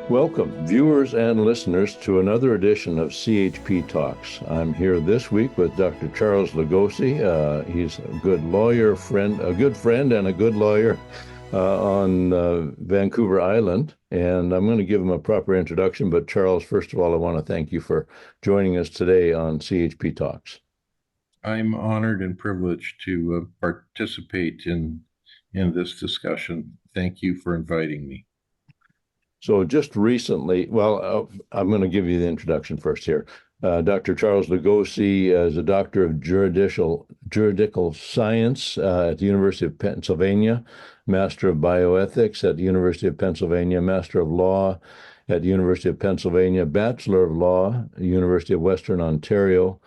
Welcome, viewers and listeners, to another edition of CHP Talks. I'm here this week with Dr. Charles Lugosi. He's a good lawyer friend, a good friend, and a good lawyer on Vancouver Island. And I'm going to give him a proper introduction. But Charles, first of all, I want to thank you for joining us today on CHP Talks. I'm honored and privileged to participate in this discussion. Thank you for inviting me. So just recently, I'm going to give you the introduction first here. Dr. Charles Lugosi is a doctor of juridical science at the University of Pennsylvania, Master of Bioethics at the University of Pennsylvania, Master of Law at the University of Pennsylvania, Bachelor of Law, University of Western Ontario,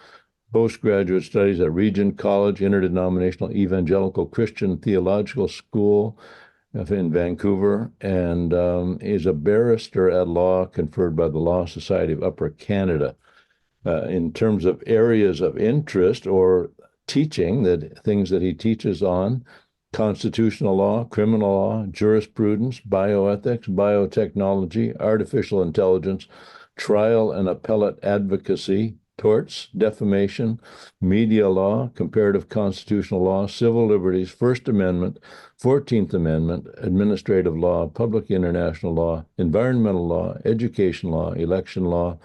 postgraduate studies at Regent College, Interdenominational Evangelical Christian Theological School in Vancouver, and is a barrister at law conferred by the Law Society of Upper Canada. In terms of areas of interest or teaching, that things that he teaches on: constitutional law, criminal law, jurisprudence, bioethics, biotechnology, artificial intelligence, trial and appellate advocacy, torts, defamation, media law, comparative constitutional law, civil liberties, First Amendment, 14th Amendment, administrative law, public international law, environmental law, education law, election law,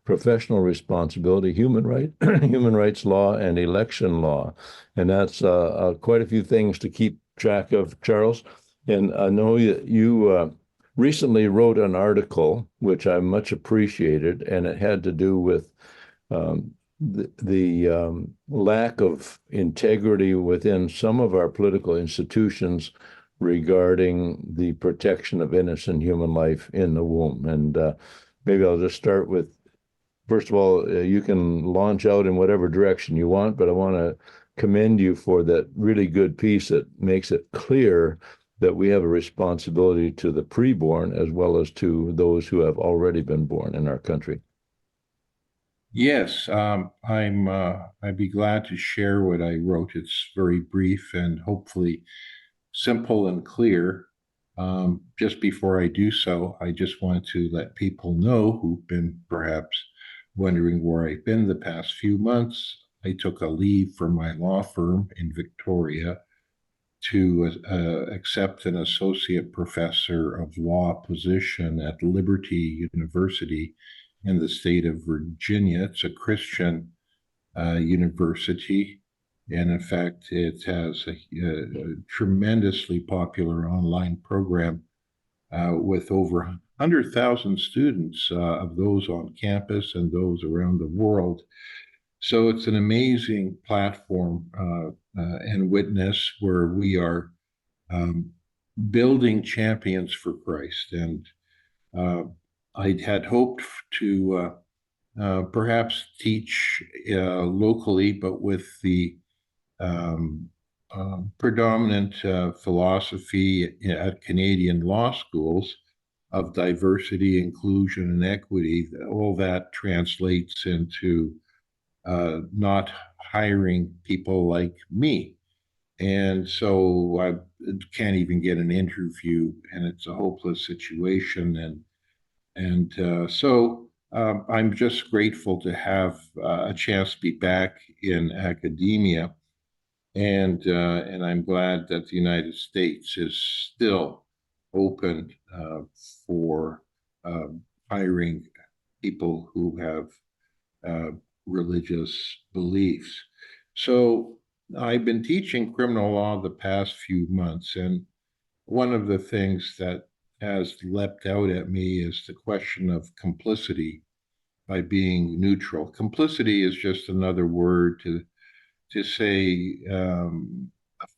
professional responsibility, human rights law, and election law. And that's quite a few things to keep track of, Charles. And I know you recently wrote an article, which I much appreciated, and it had to do with the lack of integrity within some of our political institutions regarding the protection of innocent human life in the womb. And maybe I'll just start with, first of all, you can launch out in whatever direction you want, but I want to commend you for that really good piece that makes it clear that we have a responsibility to the preborn as well as to those who have already been born in our country. Yes, I'd be glad to share what I wrote. It's very brief and hopefully simple and clear. Just before I do so, I just want to let people know who've been perhaps wondering where I've been the past few months. I took a leave from my law firm in Victoria to accept an associate professor of law position at Liberty University in the state of Virginia. It's a Christian university. And in fact, it has a tremendously popular online program with over 100,000 students, of those on campus and those around the world. So it's an amazing platform and witness where we are um, building champions for Christ. And uh, I had hoped to perhaps teach locally, but with the predominant philosophy at Canadian law schools of diversity, inclusion, and equity. All that translates into not hiring people like me. And so I can't even get an interview, and it's a hopeless situation. And I'm just grateful to have a chance to be back in academia, and I'm glad that the United States is still open for uh, hiring people who have uh, religious beliefs. So I've been teaching criminal law the past few months, and one of the things that has leapt out at me is the question of complicity by being neutral. Complicity is just another word to say a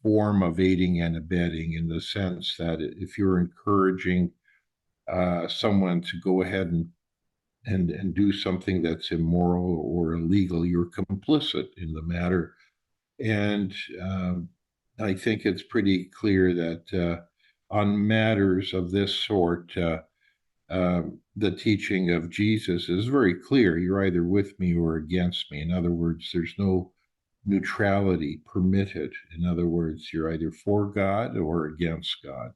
form of aiding and abetting, in the sense that if you're encouraging someone to go ahead and do something that's immoral or illegal, you're complicit in the matter. And I think it's pretty clear that on matters of this sort, the teaching of Jesus is very clear. You're either with me or against me. In other words, there's no neutrality permitted. In other words, you're either for God or against God.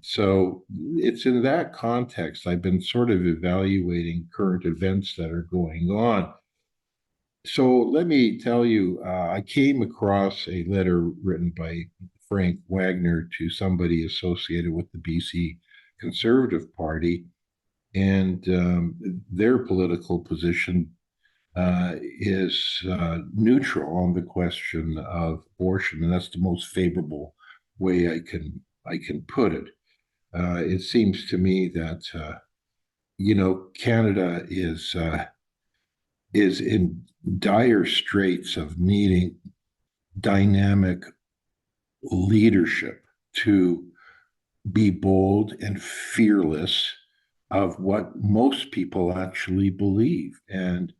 So it's in that context I've been sort of evaluating current events that are going on. So let me tell you, I came across a letter written by Frank Wagner to somebody associated with the BC Conservative Party, and their political position is neutral on the question of abortion, and that's the most favorable way I can put it. It seems to me that Canada is in dire straits of needing dynamic leadership to be bold and fearless of what most people actually believe. And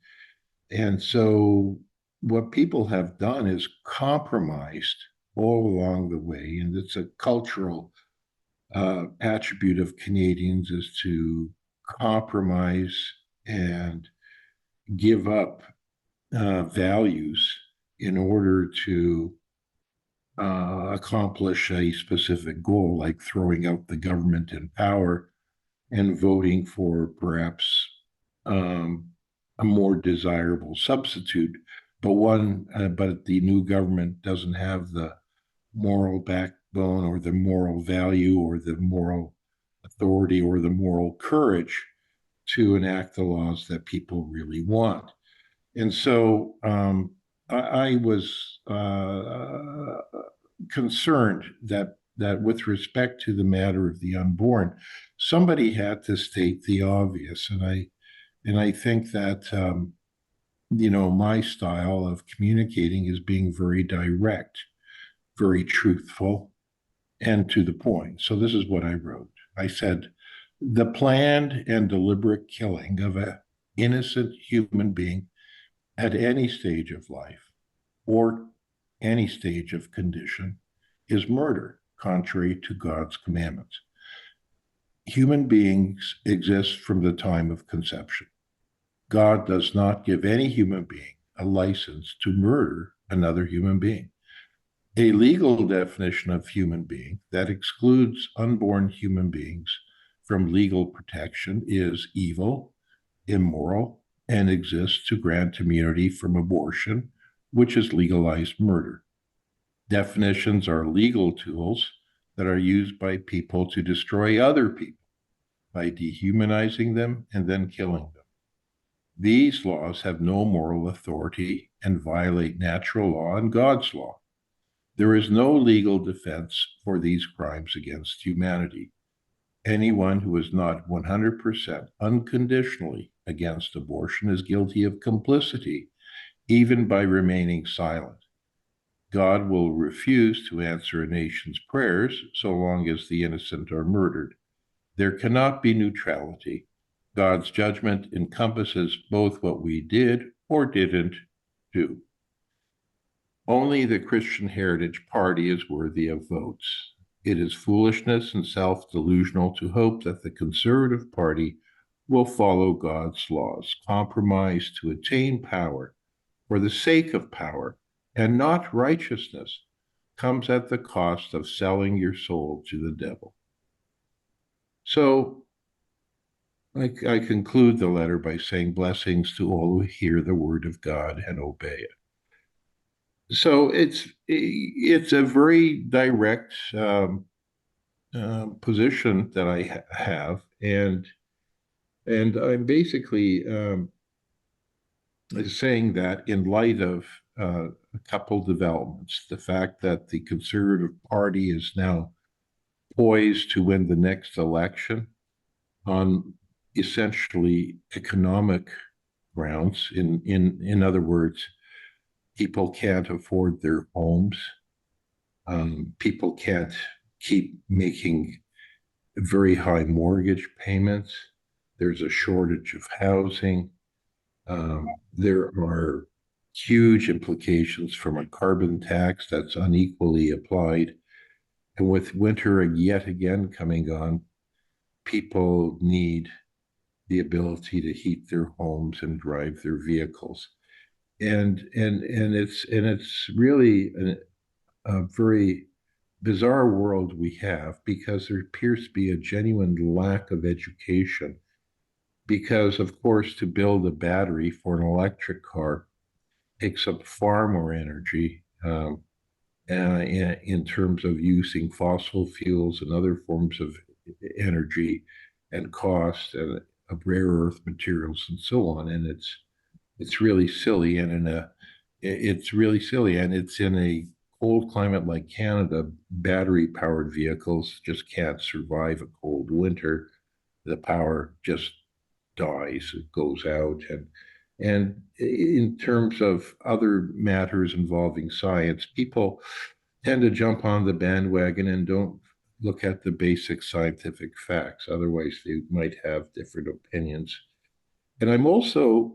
so what people have done is compromised all along the way. And it's a cultural attribute of Canadians is to compromise and give up values in order to accomplish a specific goal, like throwing out the government in power and voting for perhaps um, a more desirable substitute, but the new government doesn't have the moral backbone or the moral value or the moral authority or the moral courage to enact the laws that people really want. And so I was concerned that with respect to the matter of the unborn, somebody had to state the obvious, and I think that my style of communicating is being very direct, very truthful, and to the point. So this is what I wrote. I said, the planned and deliberate killing of an innocent human being at any stage of life or any stage of condition is murder, contrary to God's commandments. Human beings exist from the time of conception. God does not give any human being a license to murder another human being. A legal definition of human being that excludes unborn human beings from legal protection is evil, immoral, and exists to grant immunity from abortion, which is legalized murder. Definitions are legal tools that are used by people to destroy other people by dehumanizing them and then killing them. These laws have no moral authority and violate natural law and God's law. There is no legal defense for these crimes against humanity. Anyone who is not 100% unconditionally against abortion is guilty of complicity, even by remaining silent. God will refuse to answer a nation's prayers so long as the innocent are murdered. There cannot be neutrality. God's judgment encompasses both what we did or didn't do. Only the Christian Heritage Party is worthy of votes. It is foolishness and self-delusional to hope that the Conservative Party will follow God's laws, compromise to attain power for the sake of power and not righteousness, comes at the cost of selling your soul to the devil. So I conclude the letter by saying blessings to all who hear the word of God and obey it. So it's a very direct position that I have, and I'm basically saying that in light of a couple developments, the fact that the Conservative Party is now poised to win the next election on essentially economic grounds. In other words, people can't afford their homes. People can't keep making very high mortgage payments. There's a shortage of housing. There are huge implications from a carbon tax that's unequally applied. And with winter yet again coming on, people need the ability to heat their homes and drive their vehicles. And it's really a very bizarre world we have because there appears to be a genuine lack of education. Because, of course, to build a battery for an electric car takes up far more energy in terms of using fossil fuels and other forms of energy and cost and of rare earth materials and so on. And it's really silly, and it's really silly, and it's in a cold climate like Canada. Battery powered vehicles just can't survive a cold winter. The power just dies, it goes out, and in terms of other matters involving science, people tend to jump on the bandwagon and don't look at the basic scientific facts. Otherwise, they might have different opinions. And I'm also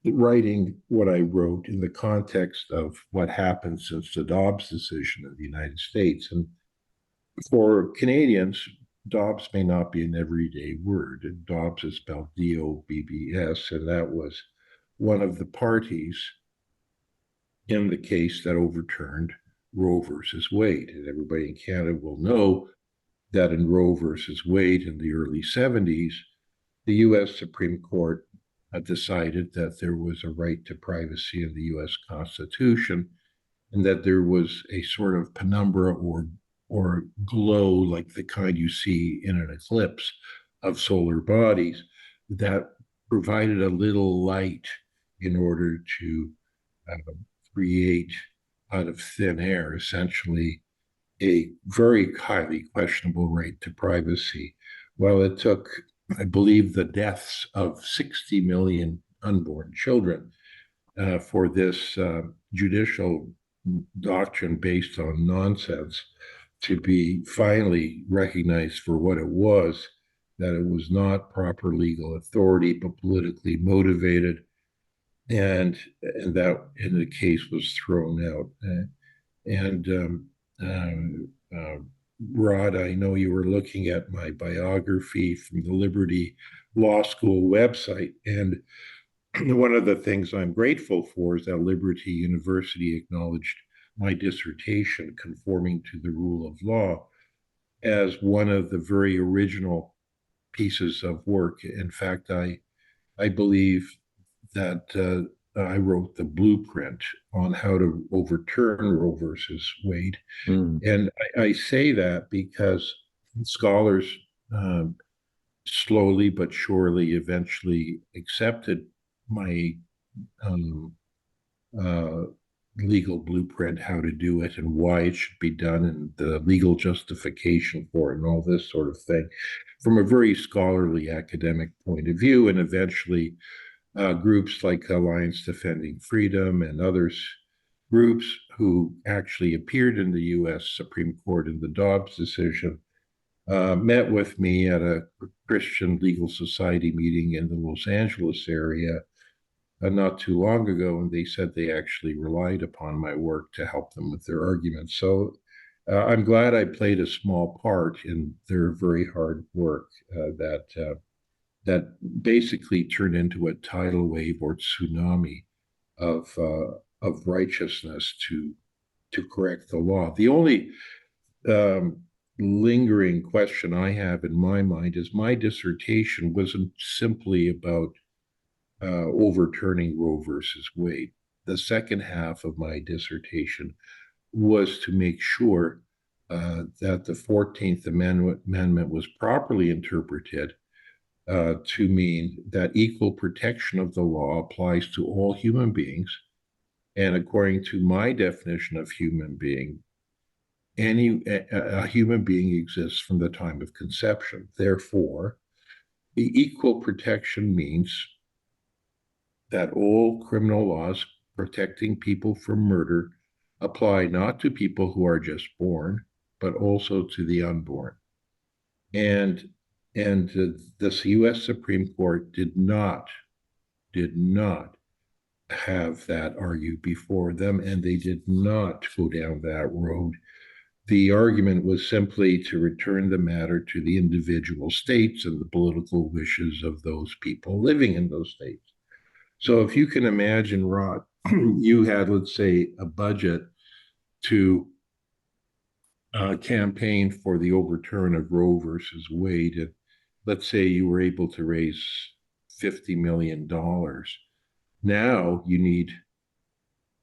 writing what I wrote in the context of what happened since the Dobbs decision in the United States. And for Canadians, Dobbs may not be an everyday word. Dobbs is spelled Dobbs, and that was one of the parties in the case that overturned Roe versus Wade. And everybody in Canada will know that in Roe versus Wade in the early 70s, the US Supreme Court decided that there was a right to privacy in the US Constitution, and that there was a sort of penumbra or glow like the kind you see in an eclipse of solar bodies that provided a little light in order to uh, create out of thin air essentially a very highly questionable right to privacy. Well, it took, I believe, the deaths of 60 million unborn children for this judicial doctrine based on nonsense to be finally recognized for what it was, that it was not proper legal authority, but politically motivated, and that in the case was thrown out. And Rod, I know you were looking at my biography from the Liberty Law School website, and one of the things I'm grateful for is that Liberty University acknowledged my dissertation conforming to the rule of law as one of the very original pieces of work. In fact, I believe that I wrote the blueprint on how to overturn Roe versus Wade. Mm. And I say that because scholars um, slowly but surely eventually accepted my um, uh, legal blueprint, how to do it and why it should be done, and the legal justification for it, and all this sort of thing, from a very scholarly academic point of view. And eventually, groups like Alliance Defending Freedom and others, groups who actually appeared in the US Supreme Court in the Dobbs decision, met with me at a Christian Legal Society meeting in the Los Angeles area not too long ago, and they said they actually relied upon my work to help them with their arguments. So I'm glad I played a small part in their very hard work that basically turned into a tidal wave or tsunami of righteousness to correct the law. The only um, lingering question I have in my mind is my dissertation wasn't simply about overturning Roe versus Wade. The second half of my dissertation was to make sure that the 14th Amendment was properly interpreted to mean that equal protection of the law applies to all human beings. And according to my definition of human being, a human being exists from the time of conception. Therefore, the equal protection means that all criminal laws protecting people from murder apply not to people who are just born, but also to the unborn. And the U.S. Supreme Court did not have that argued before them, and they did not go down that road. The argument was simply to return the matter to the individual states and the political wishes of those people living in those states. So if you can imagine, Rod, you had, let's say, a budget to campaign for the overturn of Roe versus Wade, and let's say you were able to raise $50 million. Now you need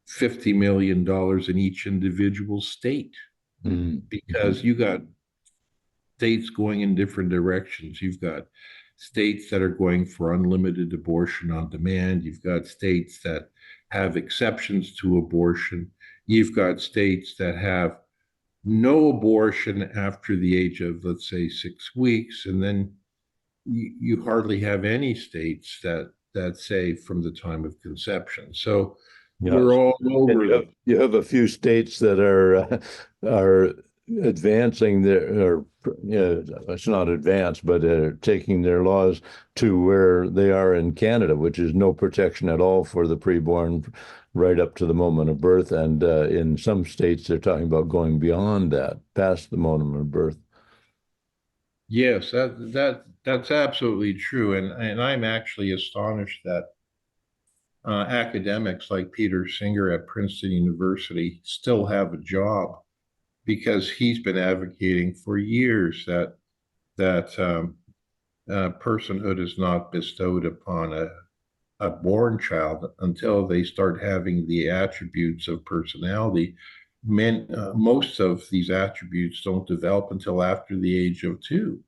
$50 million in each individual state because you got states going in different directions. You've got states that are going for unlimited abortion on demand. You've got states that have exceptions to abortion. You've got states that have no abortion after the age of, let's say, 6 weeks. And then you hardly have any states that say from the time of conception. So Yes. we're all over you have a few states that are advancing their, or it's not advanced, but taking their laws to where they are in Canada, which is no protection at all for the preborn right up to the moment of birth. And in some states, they're talking about going beyond that, past the moment of birth. Yes, that's absolutely true, and I'm actually astonished that academics like Peter Singer at Princeton University still have a job because he's been advocating for years that personhood is not bestowed upon a born child until they start having the attributes of personality. Most of these attributes don't develop until after the age of 2.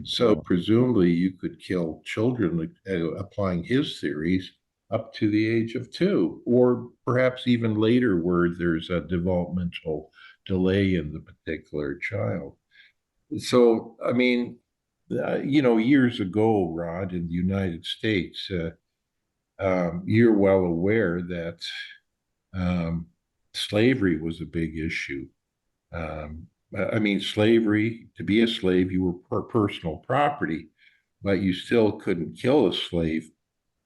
So presumably you could kill children, applying his theories, up to the age of 2, or perhaps even later where there's a developmental delay in the particular child. So, I mean, years ago, Rod, in the United States, you're well aware that slavery was a big issue. I mean, slavery, to be a slave, you were personal property, but you still couldn't kill a slave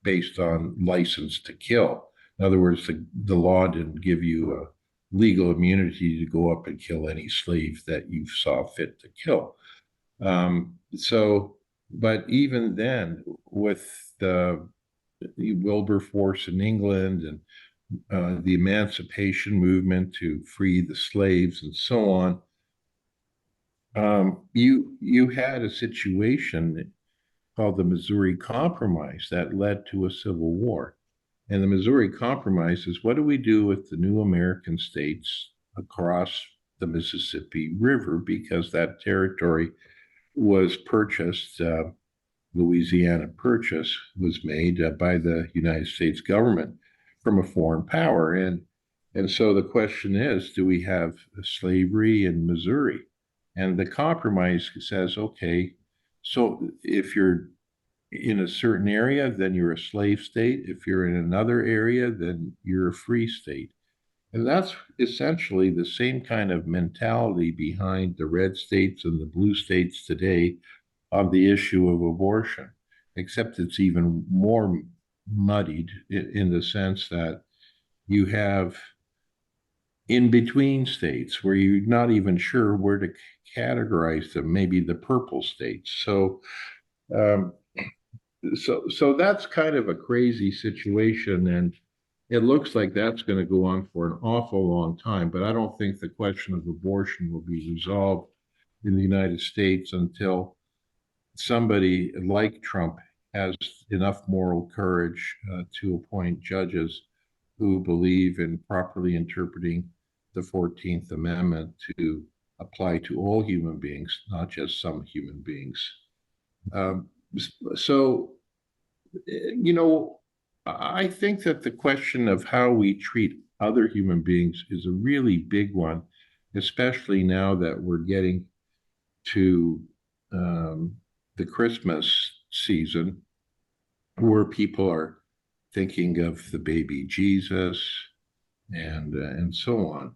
based on license to kill. In other words, the law didn't give you a legal immunity to go up and kill any slave that you saw fit to kill. But even then, with the Wilberforce in England and the emancipation movement to free the slaves and so on, you had a situation called the Missouri Compromise that led to a civil war. And the Missouri Compromise is, what do we do with the new American states across the Mississippi River? Because that territory was purchased, Louisiana Purchase was made by the United States government from a foreign power. And so the question is, do we have slavery in Missouri? And the compromise says, okay, so if you're in a certain area, then you're a slave state. If you're in another area, then you're a free state. And that's essentially the same kind of mentality behind the red states and the blue states today on the issue of abortion, except it's even more muddied in the sense that you have in between states where you're not even sure where to categorize them, maybe the purple states. Um, so that's kind of a crazy situation, and it looks like that's going to go on for an awful long time. But I don't think the question of abortion will be resolved in the United States until somebody like Trump has enough moral courage to appoint judges who believe in properly interpreting the 14th Amendment to apply to all human beings, not just some human beings. So, I think that the question of how we treat other human beings is a really big one, especially now that we're getting to the Christmas season, where people are thinking of the baby Jesus and so on.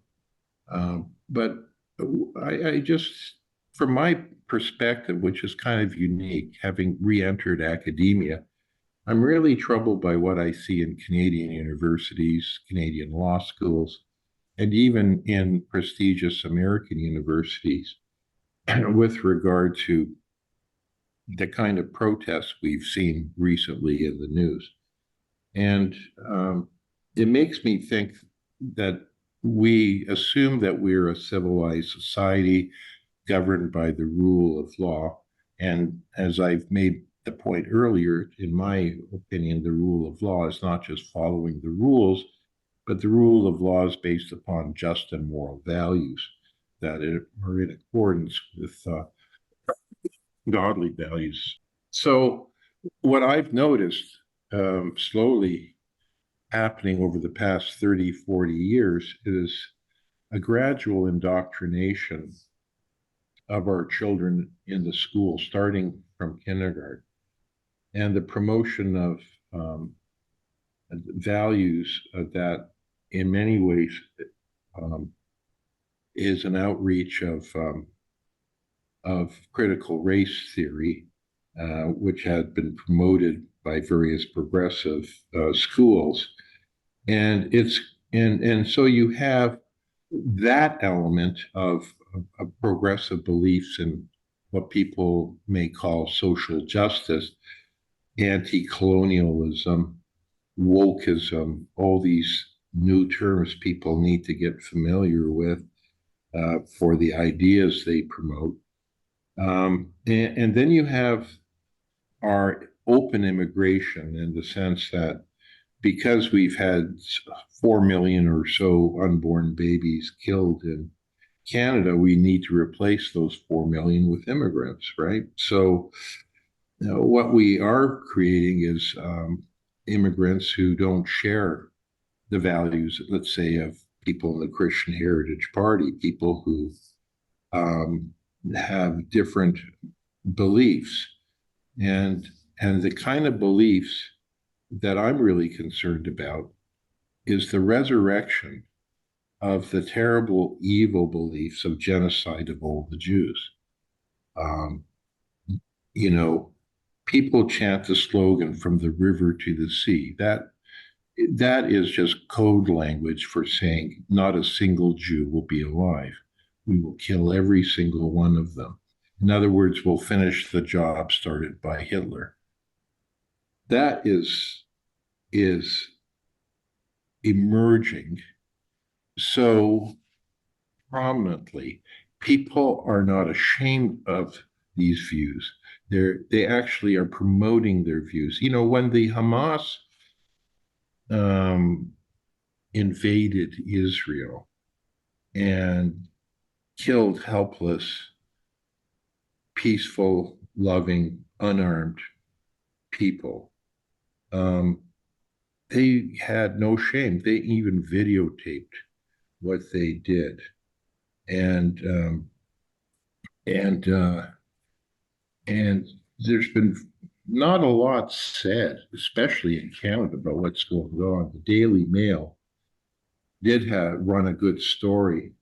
But I just, from my perspective, which is kind of unique, having re-entered academia, I'm really troubled by what I see in Canadian universities, Canadian law schools, and even in prestigious American universities with regard to the kind of protests we've seen recently in the news. And it makes me think that we assume that we're a civilized society governed by the rule of law. And as I've made the point earlier, in my opinion, the rule of law is not just following the rules, but the rule of law is based upon just and moral values that are in accordance with godly values. So, what I've noticed slowly happening over the past 30, 40 years is a gradual indoctrination of our children in the school, starting from kindergarten, and the promotion of values that, in many ways, um, is an outreach of critical race theory, which had been promoted by various progressive schools, and so you have that element of progressive beliefs in what people may call social justice, anti-colonialism, wokeism, all these new terms people need to get familiar with for the ideas they promote. And then you have our open immigration in the sense that because we've had 4 million or so unborn babies killed in Canada, we need to replace those 4 million with immigrants, right? So, what we are creating is immigrants who don't share the values, let's say, of people in the Christian Heritage Party, people who um, have different beliefs, and the kind of beliefs that I'm really concerned about is the resurrection of the terrible, evil beliefs of genocide of all the Jews. Um, you know, people chant the slogan "from the river to the sea." That is just code language for saying not a single Jew will be alive. We will kill every single one of them. In other words, we'll finish the job started by Hitler. That is emerging so prominently. People are not ashamed of these views. They actually are promoting their views. You know, when the Hamas um, invaded Israel and killed helpless, peaceful, loving, unarmed people, um, they had no shame. They even videotaped what they did, and and uh, and there's been not a lot said, especially in Canada, about what's going on. The Daily Mail did run a good story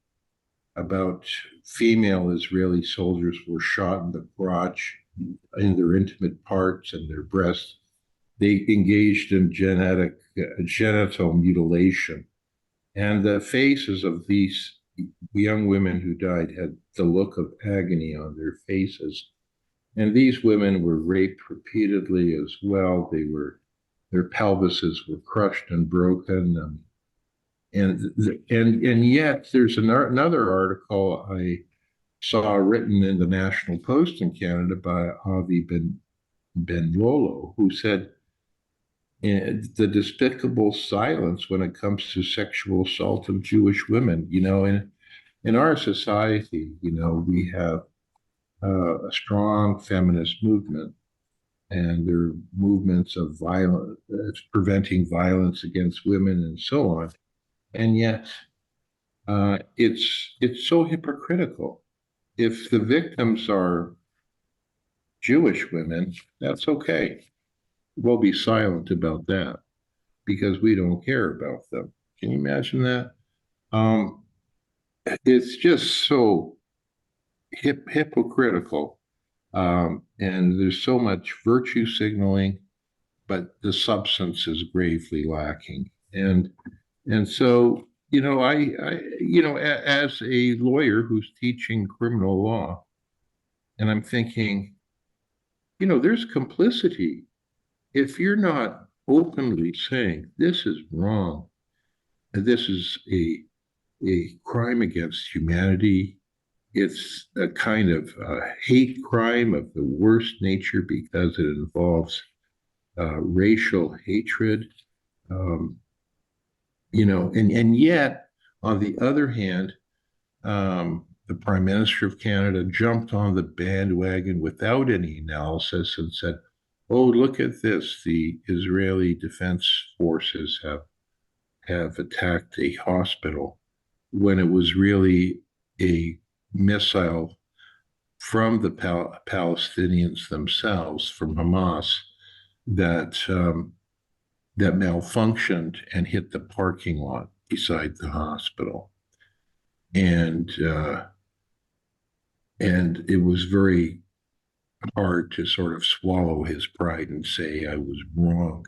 about female Israeli soldiers were shot in the crotch, in their intimate parts and their breasts. They engaged in genital mutilation. And the faces of these young women who died had the look of agony on their faces. And these women were raped repeatedly as well. Their pelvises were crushed and broken. And yet there's another article I saw written in the National Post in Canada by Avi Ben who said the despicable silence when it comes to sexual assault of Jewish women. You know, in our society, you know, we have a strong feminist movement, and there are movements of violence, preventing violence against women, and so on. And yet, it's so hypocritical. If the victims are Jewish women, that's okay. We'll be silent about that because we don't care about them. Can you imagine that? Um, it's just so hypocritical, and there's so much virtue signaling, but the substance is gravely lacking. And so, you know, as a lawyer who's teaching criminal law, and I'm thinking, you know, there's complicity. If you're not openly saying this is wrong, this is a a crime against humanity. It's a kind of hate crime of the worst nature because it involves racial hatred. Um, and yet, on the other hand, the Prime Minister of Canada jumped on the bandwagon without any analysis and said, "Oh, look at this! The Israeli Defense Forces have attacked a hospital," when it was really a missile from the Palestinians themselves, from Hamas, that that malfunctioned and hit the parking lot beside the hospital, and and it was very hard to sort of swallow his pride and say I was wrong,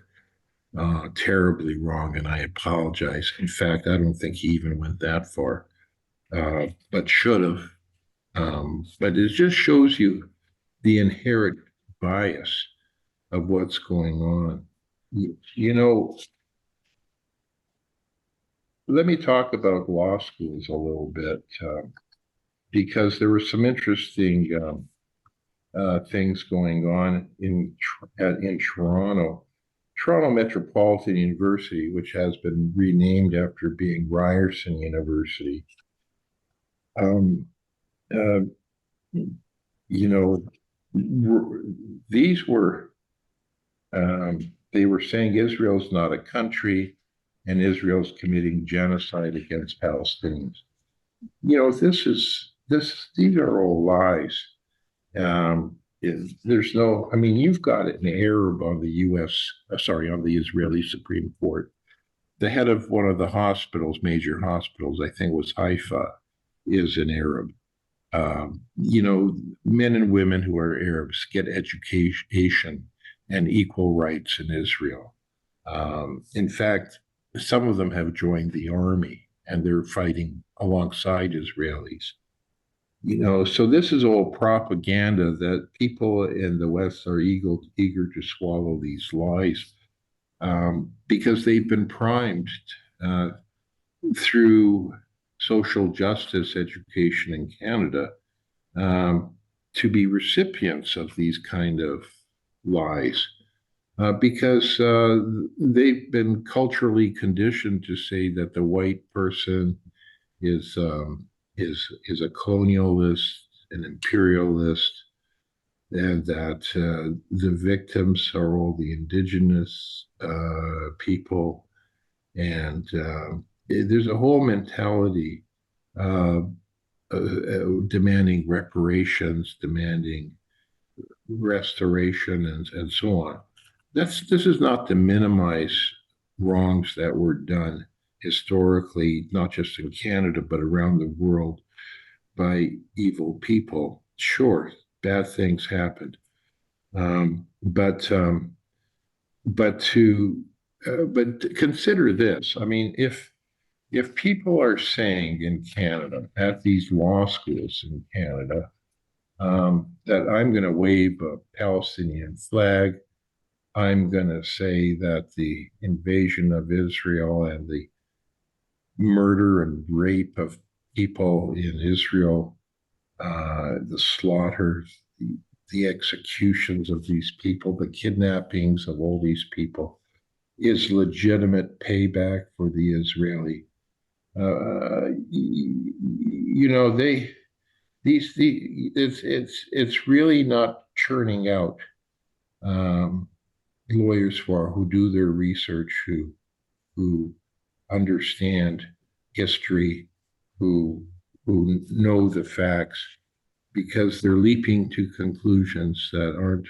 terribly wrong, and I apologize. In fact, I don't think he even went that far, but should have. But it just shows you the inherent bias of what's going on. You know, let me talk about law schools a little bit, because there were some interesting things going on in Toronto. Toronto Metropolitan University, which has been renamed after being Ryerson University. Um, uh, you know, these were they were saying Israel's not a country and Israel's committing genocide against Palestinians. These are all lies. There's no, I mean, you've got an Arab on the on the Israeli Supreme Court. The head of one of the major hospitals, I think it was Haifa, is an Arab. Men and women who are Arabs get education and equal rights in Israel. In fact, some of them have joined the army and they're fighting alongside Israelis. So this is all propaganda that people in the West are eager to swallow these lies, because they've been primed uh, through social justice education in Canada, to be recipients of these kind of lies, because they've been culturally conditioned to say that the white person is is a colonialist, an imperialist, and that the victims are all the indigenous people, and there's a whole mentality uh, demanding reparations, demanding restoration, and so on. This is not to minimize wrongs that were done historically, not just in Canada, but around the world by evil people. Sure, bad things happened, um, but um, but consider this. I mean, if people are saying in Canada at these law schools in Canada, that I'm going to wave a Palestinian flag, I'm going to say that the invasion of Israel and the murder and rape of people in Israel, the slaughters, the executions of these people, the kidnappings of all these people, is legitimate payback for the Israeli. They it's really not churning out um, lawyers who do their research, who understand history, who know the facts, because they're leaping to conclusions that aren't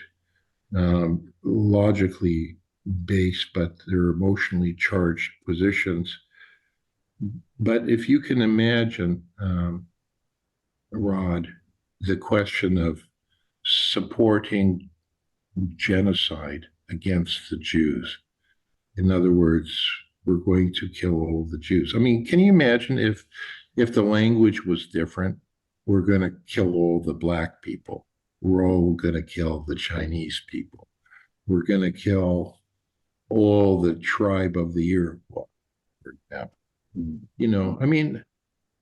logically based, but they're emotionally charged positions. But if you can imagine, Rod, the question of supporting genocide against the Jews. In other words, we're going to kill all the Jews. I mean, can you imagine if the language was different? We're going to kill all the black people. We're all going to kill the Chinese people. We're going to kill all the tribe of the Iroquois, for example. I mean,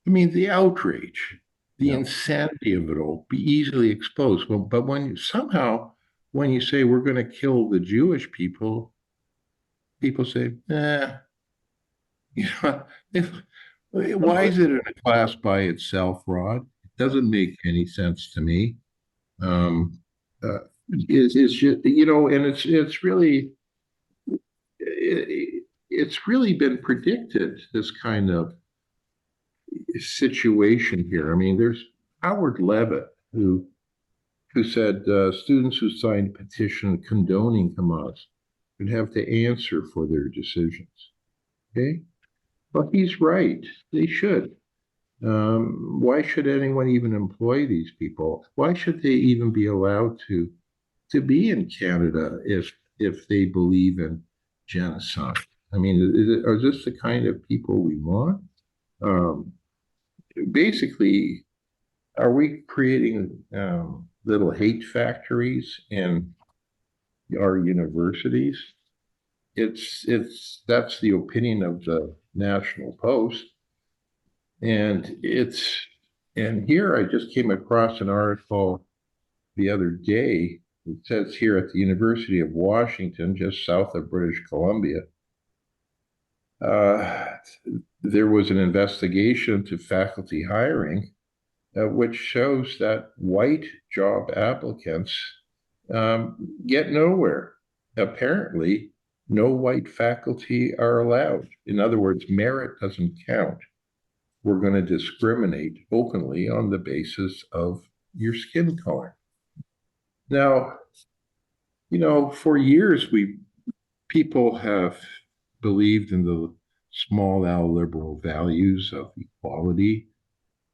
I mean, the outrage, the Yeah. insanity of it all be easily exposed. Well, but when you say we're going to kill the Jewish people, people say, nah, you know, why No, is it in a class by itself, Rod? It doesn't make any sense to me. Um, it's just, and it's really, it's really been predicted, this kind of situation here. I mean, there's Howard Levitt who said students who signed a petition condoning Hamas would have to answer for their decisions. Okay, well, he's right. They should. Why should anyone even employ these people? Why should they even be allowed to be in Canada if they believe in genocide? I mean, are this the kind of people we want? Um, Basically, are we creating little hate factories in our universities? It's that's the opinion of the National Post, and and here I just came across an article the other day. It says here at the University of Washington, just south of British Columbia, uh, there was an investigation to faculty hiring, which shows that white job applicants get nowhere. Apparently, no white faculty are allowed. In other words, merit doesn't count. We're going to discriminate openly on the basis of your skin color. Now, for years people have believed in the small L liberal values of equality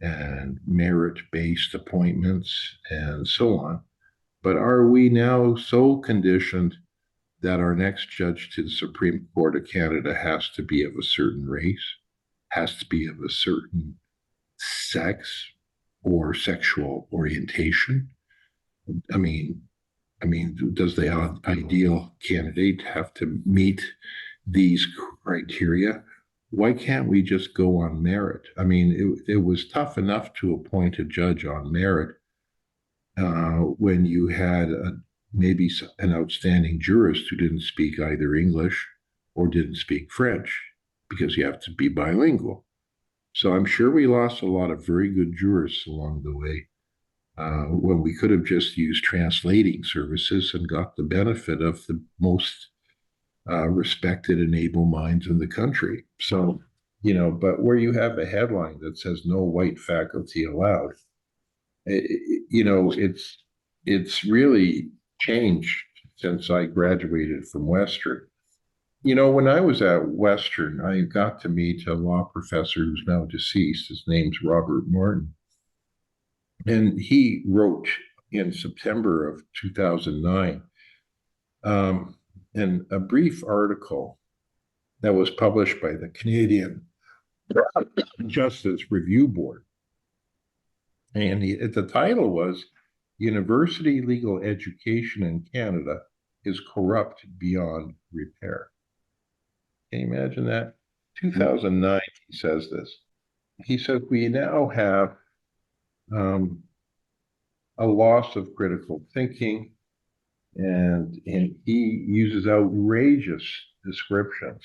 and merit-based appointments and so on. But are we now so conditioned that our next judge to the Supreme Court of Canada has to be of a certain race, has to be of a certain sex or sexual orientation? I mean, does the ideal candidate have to meet these criteria? Why can't we just go on merit? I mean, it was tough enough to appoint a judge on merit when you had maybe an outstanding jurist who didn't speak either English or didn't speak French, because you have to be bilingual. So I'm sure we lost a lot of very good jurists along the way, when we could have just used translating services and got the benefit of the most respected and able minds in the country. So, but where you have a headline that says no white faculty allowed, it's really changed since I graduated from Western. When I was at Western, I got to meet a law professor who's now deceased. His name's Robert Martin. And he wrote in September of 2009 in a brief article that was published by the Canadian Justice Review Board. And the title was University Legal Education in Canada is Corrupt Beyond Repair. Can you imagine that? 2009, he says this. He says, we now have a loss of critical thinking, and he uses outrageous descriptions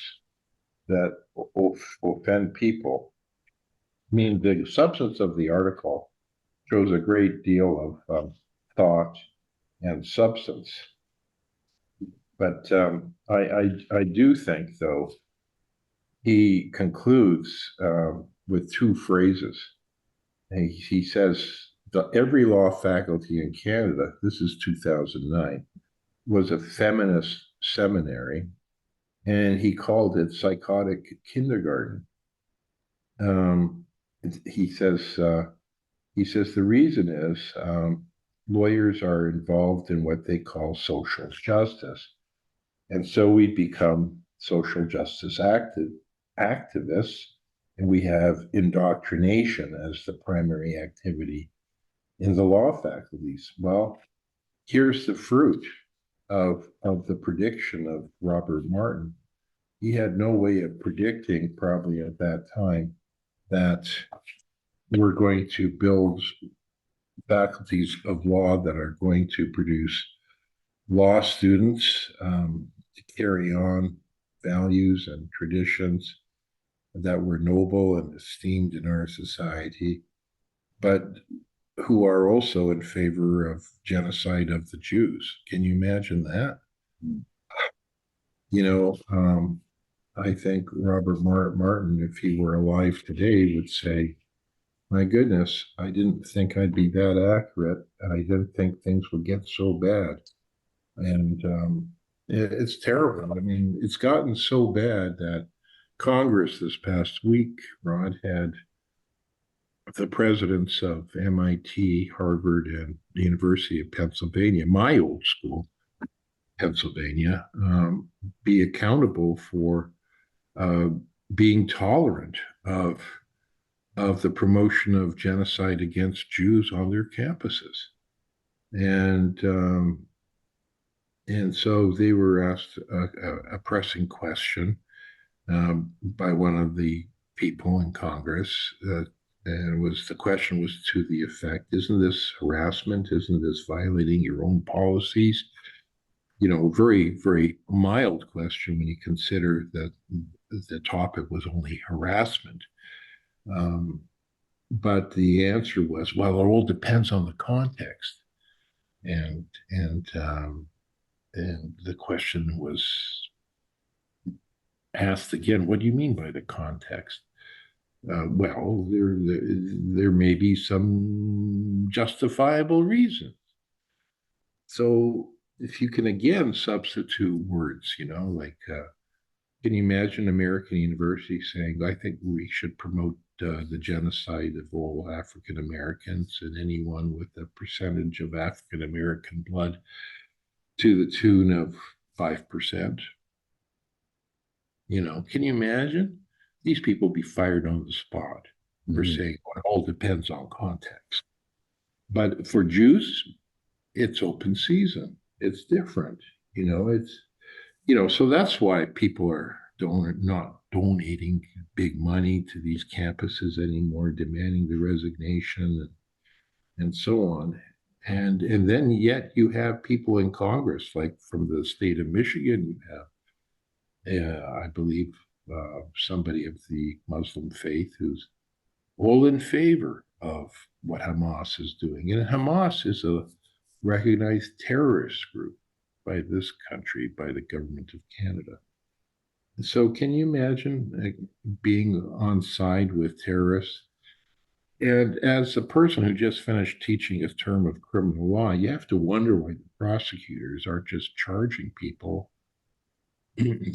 that offend people. I mean, the substance of the article shows a great deal of thought and substance. But I do think, though, he concludes with two phrases. He says, every law faculty in Canada, this is 2009, was a feminist seminary, and he called it psychotic kindergarten. Um, he says the reason is lawyers are involved in what they call social justice, and so we become social justice activists, and we have indoctrination as the primary activity in the law faculties. Well, here's the fruit of the prediction of Robert Martin. He had no way of predicting, probably at that time, that we're going to build faculties of law that are going to produce law students to carry on values and traditions that were noble and esteemed in our society, but who are also in favor of genocide of the Jews. Can you imagine that? You know, I think Robert Martin, if he were alive today, would say, my goodness, I didn't think I'd be that accurate. And I didn't think things would get so bad. And it's terrible. I mean, it's gotten so bad that Congress this past week, Rod, had the presidents of MIT, Harvard, and the University of Pennsylvania, my old school, Pennsylvania, be accountable for uh, being tolerant of the promotion of genocide against Jews on their campuses. And and so they were asked a pressing question by one of the people in Congress, and the question was to the effect: "Isn't this harassment? Isn't this violating your own policies?" You know, very mild question when you consider that the topic was only harassment. Um, but the answer was, well, it all depends on the context. And and um, and the question was asked again, what do you mean by the context? Well, there may be some justifiable reason. So if you can again substitute words, you know, like can you imagine American University saying, I think we should promote the genocide of all African Americans and anyone with a percentage of African American blood to the tune of 5%? You know, can you imagine? These people be fired on the spot for saying, well, it all depends on context. But for Jews, it's open season. It's different. You know, so that's why people are not donating big money to these campuses anymore, demanding the resignation and so on. And then yet you have people in Congress, like from the state of Michigan, you have, I believe, somebody of the Muslim faith who's all in favor of what Hamas is doing. And Hamas is a recognized terrorist group by this country, by the government of Canada. So can you imagine being on side with terrorists? And as a person who just finished teaching a term of criminal law, you have to wonder why the prosecutors aren't just charging people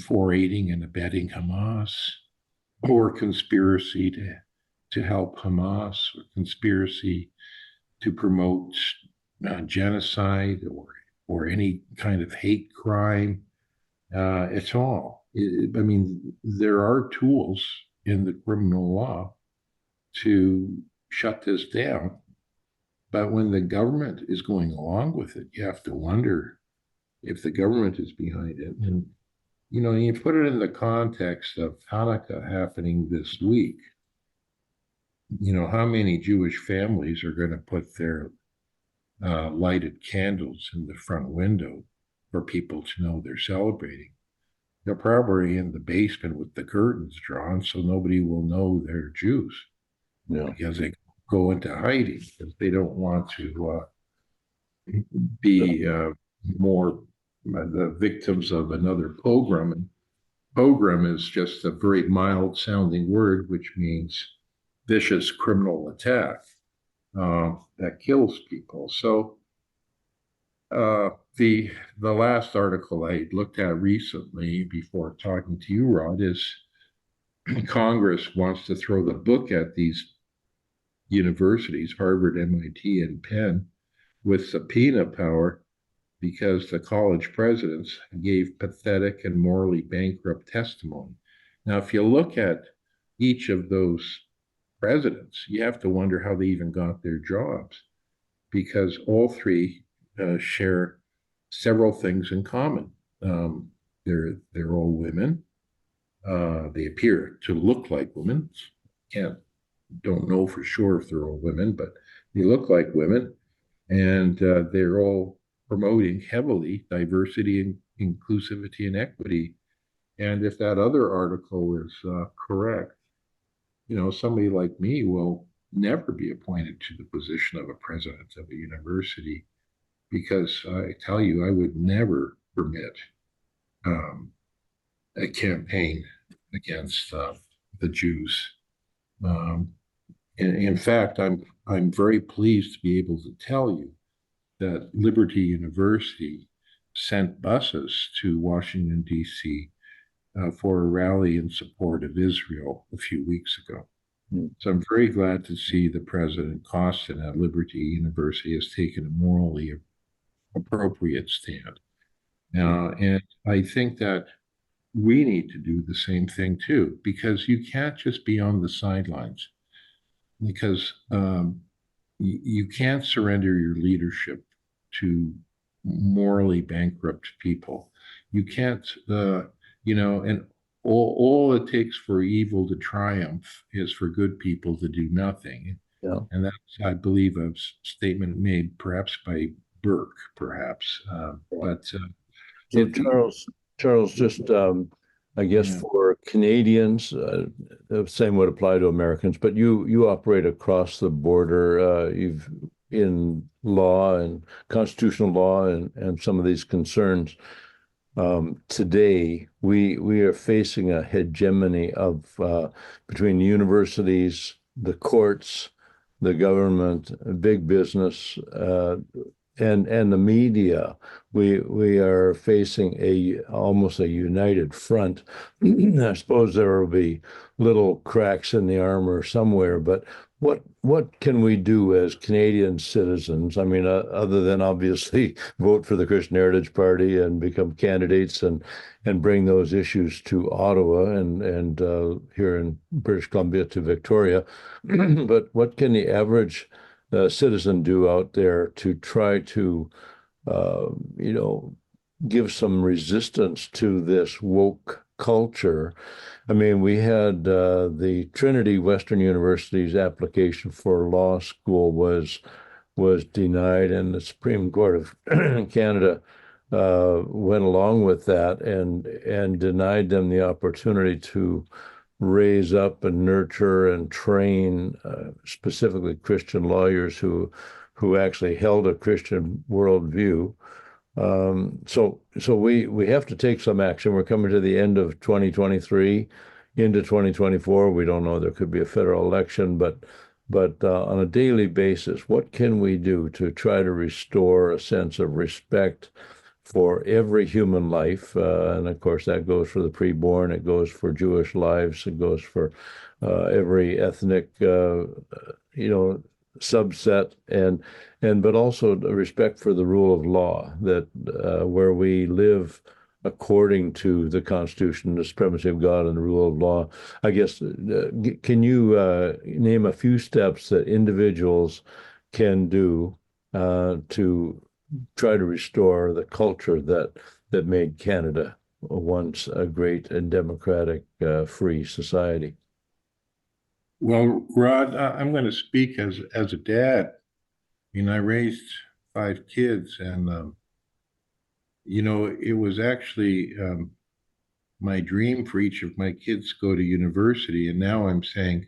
for aiding and abetting Hamas or conspiracy to help Hamas or conspiracy to promote genocide or any kind of hate crime at all. I mean, there are tools in the criminal law to shut this down, but when the government is going along with it, you have to wonder if the government is behind it. And you know, you put it in the context of Hanukkah happening this week. You know, how many Jewish families are going to put their lighted candles in the front window for people to know they're celebrating? They're probably in the basement with the curtains drawn so nobody will know they're Jews. Yeah. Because they go into hiding because they don't want to be more the victims of another pogrom. And pogrom is just a very mild sounding word, which means vicious criminal attack that kills people. So the last article I looked at recently before talking to you, Rod, is Congress wants to throw the book at these universities, Harvard, MIT, and Penn, with subpoena power because the college presidents gave pathetic and morally bankrupt testimony. Now, if you look at each of those presidents, you have to wonder how they even got their jobs, because all three share several things in common. They're all women. They appear to look like women. Can't don't know for sure if they're all women, but they look like women, and they're all promoting heavily diversity and inclusivity and equity. And if that other article is correct, somebody like me will never be appointed to the position of a president of a university because I tell you, I would never permit um, a campaign against the Jews. Um, in fact, I'm very pleased to be able to tell you that Liberty University sent buses to Washington, D.C. For a rally in support of Israel a few weeks ago. Mm. So I'm very glad to see the President Costin at Liberty University has taken a morally appropriate stand. And I think that we need to do the same thing too, because you can't just be on the sidelines, because you can't surrender your leadership to morally bankrupt people. You can't, and all it takes for evil to triumph is for good people to do nothing. Yeah. And that's, I believe, a statement made perhaps by Burke, perhaps. But So it, Charles, just I guess yeah. for Canadians, the same would apply to Americans, but you operate across the border. You've in law and constitutional law and some of these concerns. Today, we are facing a hegemony of between universities, the courts, the government, big business, and the media. We are facing a almost a united front. I suppose there will be little cracks in the armor somewhere, but what can we do as Canadian citizens? I mean, other than obviously vote for the Christian Heritage Party and become candidates and bring those issues to Ottawa and here in British Columbia to Victoria. But what can the average citizen do out there to try to, uh, you know, give some resistance to this woke culture? I mean, we had the Trinity Western University's application for law school was denied, and the Supreme Court of Canada went along with that and denied them the opportunity to raise up and nurture and train specifically Christian lawyers who actually held a Christian worldview. So we have to take some action. We're coming to the end of 2023, into 2024. We don't know. There could be a federal election, but on a daily basis, what can we do to try to restore a sense of respect for every human life? And of course, that goes for the preborn, it goes for Jewish lives, it goes for every ethnic, subset, and but also the respect for the rule of law, that where we live according to the Constitution, the supremacy of God, and the rule of law. I guess, can you name a few steps that individuals can do to try to restore the culture that made Canada once a great and democratic, free society? Well, Rod, I'm going to speak as a dad. I mean, I raised five kids, and it was actually my dream for each of my kids to go to university. And now I'm saying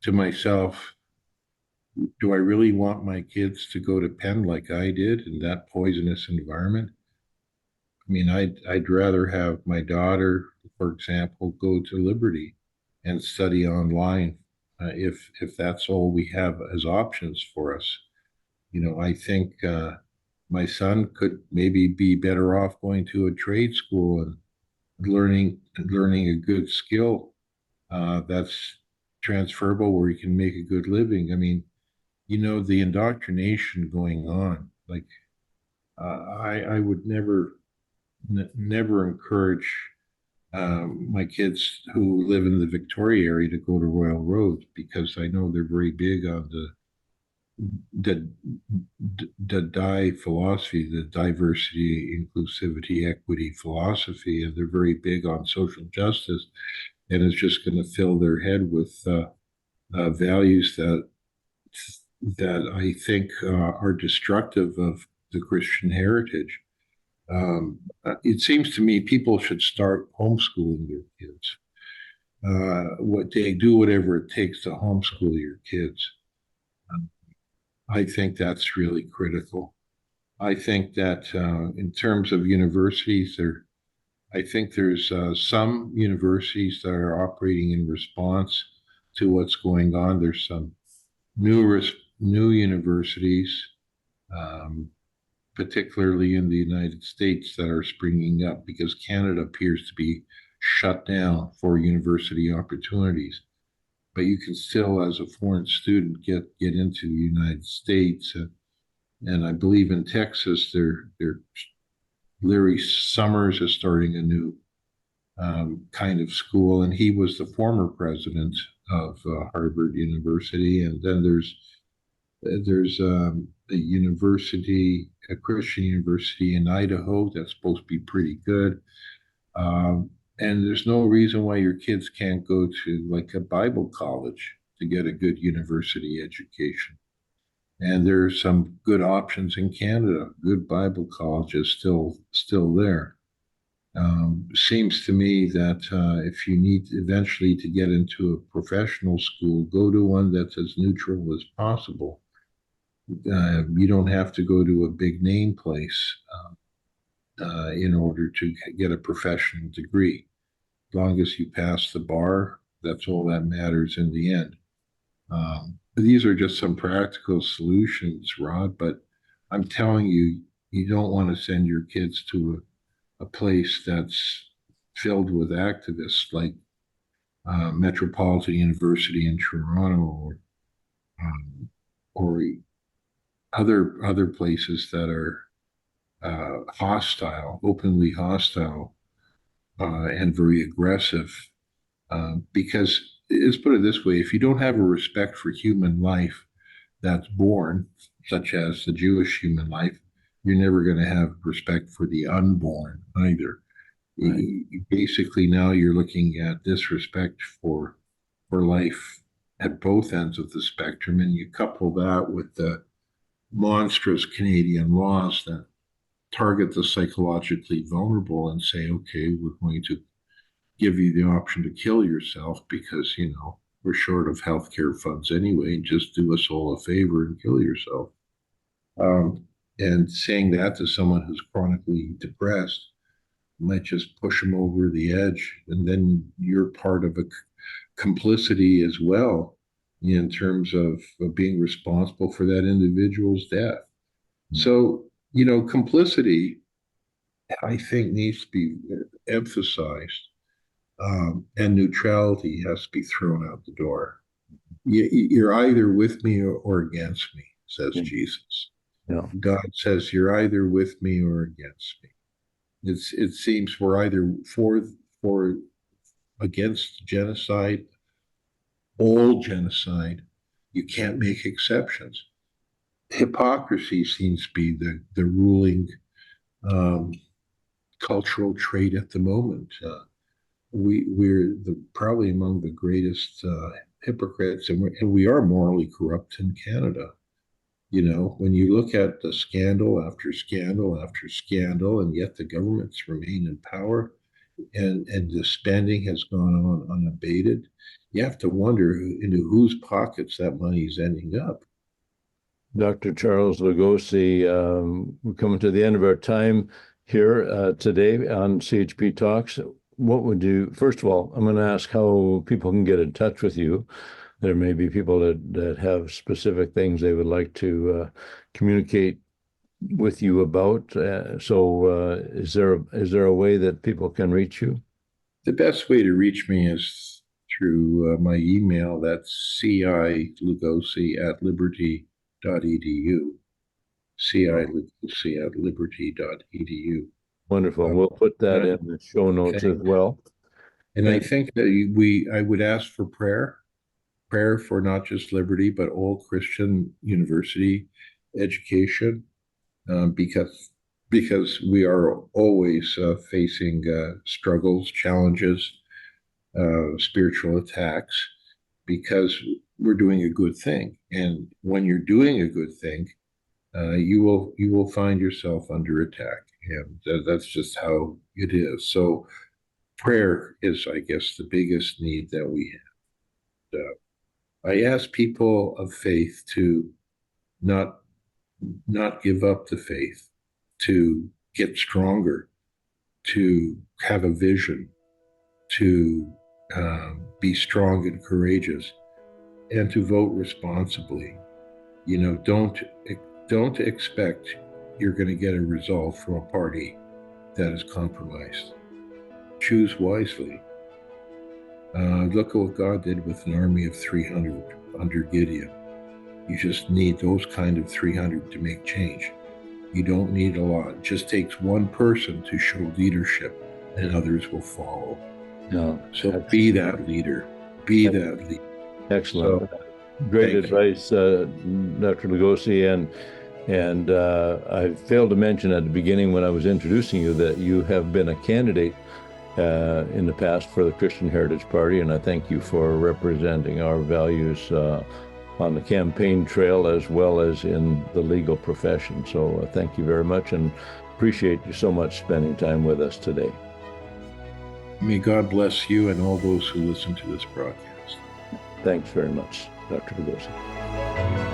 to myself, do I really want my kids to go to Penn like I did in that poisonous environment? I mean, I'd rather have my daughter, for example, go to Liberty and study online, if that's all we have as options for us. I think my son could maybe be better off going to a trade school and learning a good skill that's transferable where he can make a good living. I mean, the indoctrination going on. Like, I would never encourage my kids who live in the Victoria area to go to Royal Road, because I know they're very big on the die philosophy, the diversity, inclusivity, equity philosophy, and they're very big on social justice, and it's just going to fill their head with values that I think are destructive of the Christian heritage. It seems to me people should start homeschooling their kids. What they do, whatever it takes to homeschool your kids. I think that's really critical. I think that in terms of universities, I think there's some universities that are operating in response to what's going on. There's some new universities, um, particularly in the United States, that are springing up because Canada appears to be shut down for university opportunities. But you can still, as a foreign student, get into the United States, and I believe in Texas, Larry Summers is starting a new kind of school, and he was the former president of Harvard University. And then there's a university, a Christian university in Idaho that's supposed to be pretty good. And there's no reason why your kids can't go to like a Bible college to get a good university education. And there's some good options in Canada. Good Bible college is still there. Seems to me that if you need eventually to get into a professional school, go to one that's as neutral as possible. You don't have to go to a big name place in order to get a professional degree. As long as you pass the bar, that's all that matters in the end. These are just some practical solutions, Rod, but I'm telling you, you don't want to send your kids to a place that's filled with activists like Metropolitan University in Toronto or other places that are hostile, openly hostile, and very aggressive. Because let's put it this way: if you don't have a respect for human life that's born, such as the Jewish human life, you're never going to have respect for the unborn either. Right. Basically, now you're looking at disrespect for life at both ends of the spectrum, and you couple that with the monstrous Canadian laws that target the psychologically vulnerable and say, okay, we're going to give you the option to kill yourself because, we're short of healthcare funds anyway. Just do us all a favor and kill yourself. And saying that to someone who's chronically depressed might just push them over the edge. And then you're part of a complicity as well in terms of being responsible for that individual's death. So, complicity, I think, needs to be emphasized, and neutrality has to be thrown out the door. You're either with me or against me, says Yeah. Jesus. Yeah. God says you're either with me or against me. It seems we're either for against genocide, all genocide. You can't make exceptions. Hypocrisy seems to be the ruling um, cultural trait at the moment. We're probably among the greatest hypocrites, and we are morally corrupt in Canada. When you look at the scandal after scandal after scandal, and yet the governments remain in power, and the spending has gone on unabated, you have to wonder into whose pockets that money is ending up. Dr. Charles Lugosi, we're coming to the end of our time here today on CHP Talks. First of all, I'm going to ask how people can get in touch with you. There may be people that have specific things they would like to communicate with you about. Is there a way that people can reach you? The best way to reach me is through my email. That's cilugosi@liberty.edu. cilugosi@liberty.edu. Wonderful. We'll put that in the show notes Okay. as well. And I think that I would ask for prayer for not just Liberty, but all Christian university education, because we are always facing struggles, challenges, spiritual attacks. because we're doing a good thing. And when you're doing a good thing, you will find yourself under attack, and that's just how it is. So prayer is, I guess, the biggest need that we have. I ask people of faith to not not give up the faith, to get stronger, to have a vision, to be strong and courageous, and to vote responsibly. Don't expect you're going to get a result from a party that is compromised. Choose wisely. Look at what God did with an army of 300 under Gideon. You just need those kind of 300 to make change. You don't need a lot. It just takes one person to show leadership, and others will follow. No, So be that leader. Be that leader. excellent. So, Great advice, Dr. Lugosi. And I failed to mention at the beginning when I was introducing you that you have been a candidate in the past for the Christian Heritage Party, and I thank you for representing our values on the campaign trail as well as in the legal profession. So thank you very much, and appreciate you so much spending time with us today. May God bless you and all those who listen to this broadcast. Thanks very much, Dr. Lugosi.